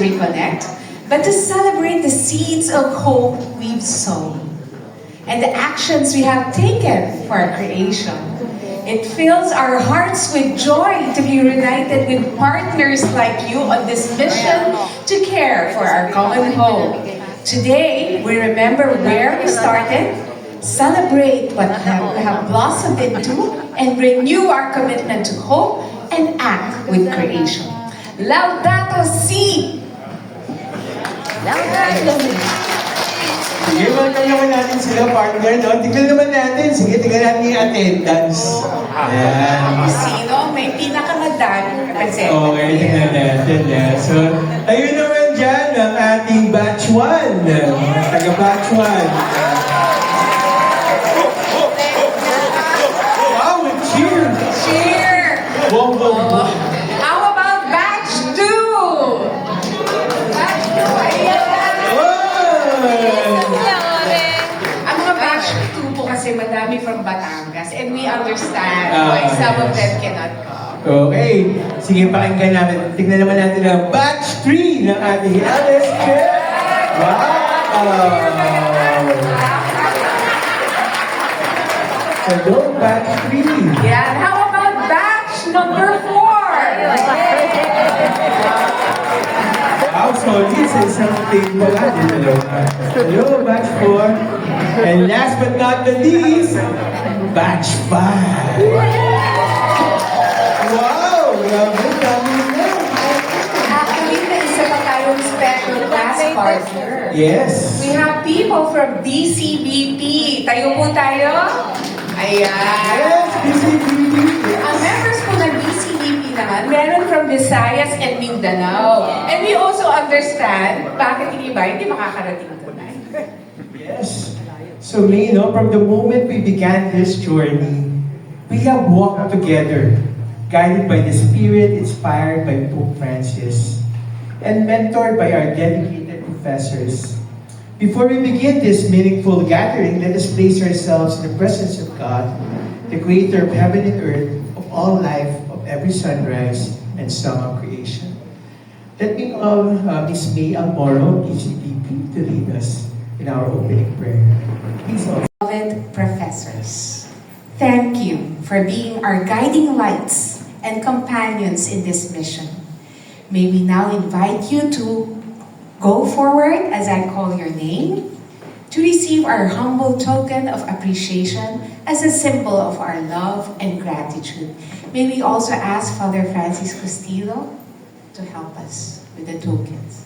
reconnect, but to celebrate the seeds of hope we've sown and the actions we have taken for our creation. It fills our hearts with joy to be reunited with partners like you on this mission to care for our common home. Today, we remember where we started, celebrate what we have blossomed into, and renew our commitment to hope and act with creation. Laudato Si! Laudato Si! Sige, welcome naman natin sila, partner, no? Tignan naman natin. Sige, tignan natin yung attendance. Ayan. Sino? May pinakamadan. Okay, tignan natin. Yeah. So, ayun naman dyan ang ating batch 1. Taga-batch 1. Wow, cheer! Cheer! Wow, wow, wow. How about batch 2? Batch 2, ayan. Ang mga batch 2 po kasi madami from Batangas and we understand why some of them cannot come. Okay. Sige, pakinggan namin. Tignan naman natin ang batch 3 ng ating LSK. Wow! Hello, batch 3. Yeah, how about batch number 4? Wow, solid sa isang table natin. Hello, batch 4. And last but not the least, batch 5. Wow! Grabe, dami na. Actually, may isa pa tayong special class partner. Yes. We have people from DCBP. Tayo po tayo. Ayan. Yes, BCBB. Ang members po ng DCBP naman, meron from Visayas and Mindanao. And we also understand bakit yung iba hindi makakarating tonight. Yes. So, May, no, from the moment we began this journey, we have walked together, guided by the Spirit, inspired by Pope Francis, and mentored by our dedicated professors. Before we begin this meaningful gathering, let us place ourselves in the presence of God, the Creator of heaven and earth, of all life, of every sunrise and song of creation. Let me call Miss May Almoro, ECPP, to lead us in our opening prayer. Please all. Beloved professors, thank you for being our guiding lights and companions in this mission. May we now invite you to go forward as I call your name to receive our humble token of appreciation as a symbol of our love and gratitude. May we also ask Father Francis Castillo to help us with the tokens.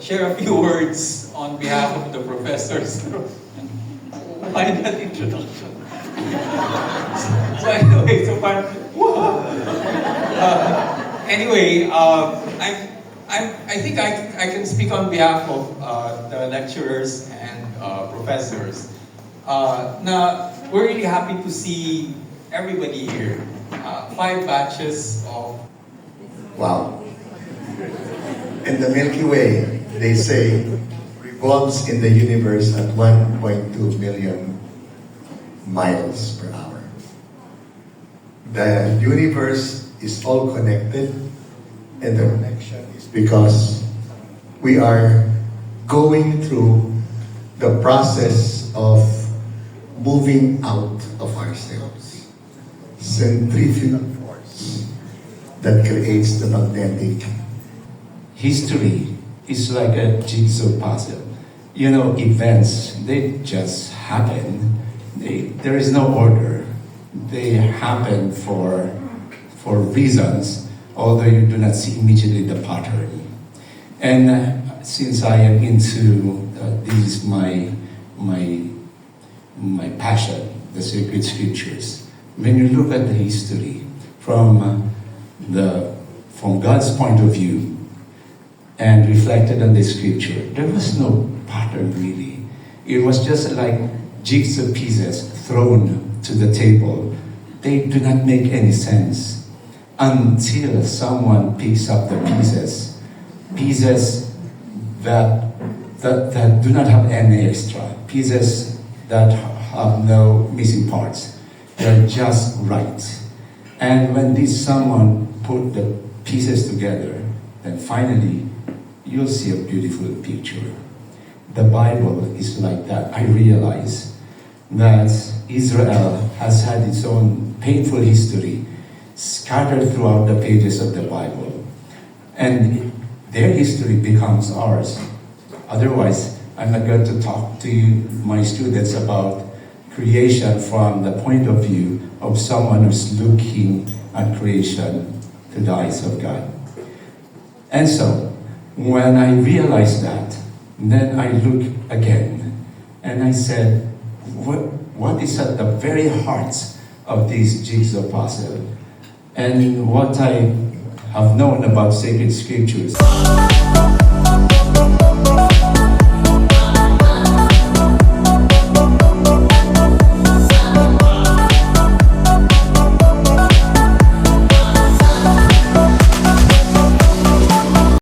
Share a few words on behalf of the professors. Why that introduction? So anyway, anyway, I think I can speak on behalf of the lecturers and professors. Now, we're really happy to see everybody here. 5 batches of... Wow. In the Milky Way, they say, revolves in the universe at 1.2 million miles per hour. The universe is all connected, and the connection is because we are going through the process of moving out of ourselves. Centrifugal force that creates the magnetic. History is like a jigsaw puzzle. You know, events, they just happen. There is no order. They happen for reasons, although you do not see immediately the pattern. And since I am into this is my passion, the sacred scriptures. When you look at the history from God's point of view and reflected on the scripture, there was no pattern really. It was just like jigsaw pieces thrown to the table. They do not make any sense until someone picks up the pieces that do not have any extra, pieces that have no missing parts. They're just right. And when this someone put the pieces together, then finally you'll see a beautiful picture. The Bible is like that. I realize that Israel has had its own painful history scattered throughout the pages of the Bible. And their history becomes ours. Otherwise, I'm not going to talk to my students about creation from the point of view of someone who's looking at creation through the eyes of God. And so, when I realized that, then I look again and I said, what is at the very heart of this jigsaw puzzle? And what I have known about sacred scriptures.